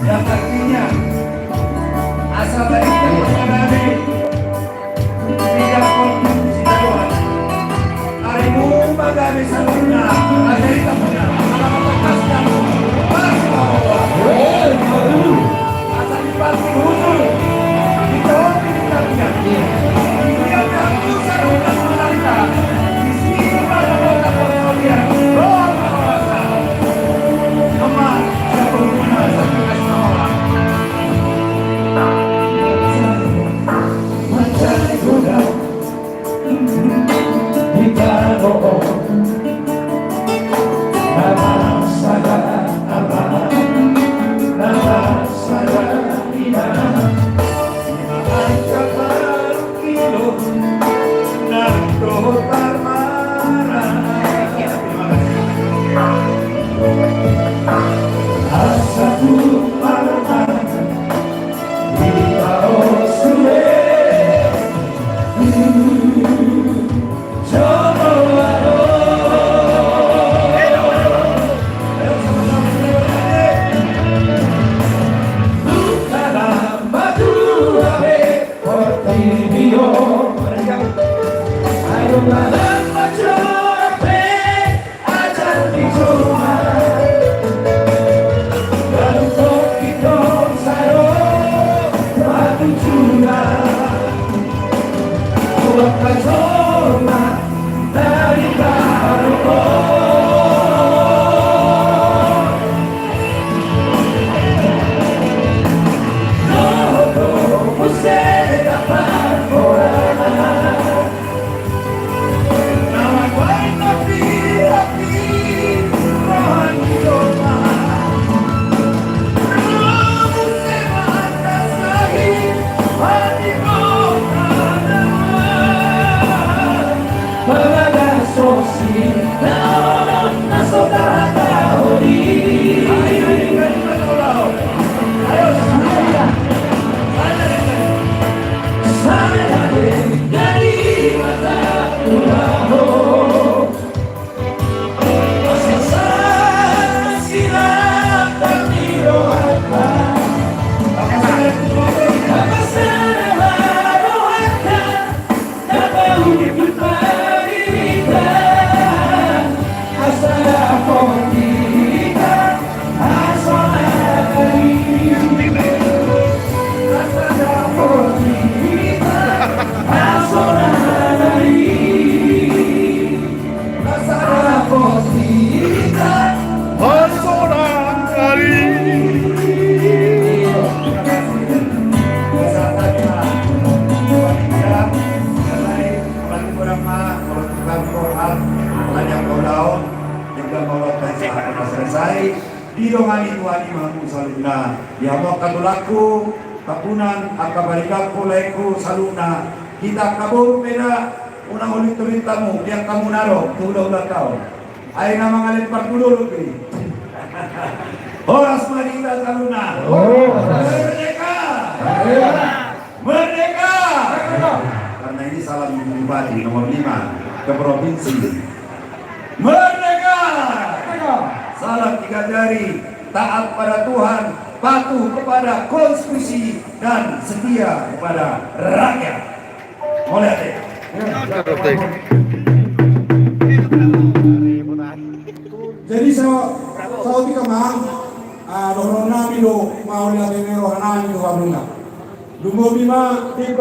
yang artinya asal dari dari tidak konsumsi daluan harimu bagami saluna dari tamunya sama bekasnya asal dipasti usul itu kita dia kamu saluna saluna di sini pada kota Pontianak Roma sebelumnya satu kasih mencari kuda di kanopo nama saya apa nama saya Ina kabar kilo nanto tarmara asaku marah di bawah sule selesai didongani Tuhan Imamku saluna ya mau kadulaku kapunan akabarikaku laiku saluna kita kabur peda unang ulit tamu yang kamu naro udah kau ay na mga limpat dulu pi Horas Madinda saluna merdeka merdeka karena ini salam bupati nomor 5 ke provinsi merdeka salam 3 jari, taat pada Tuhan, patuh kepada konstitusi dan setia kepada rakyat. Mulai deh. Jadi sa tika mang dohron namin do mau lihat ini rohanan do abuna. Lumobi ma di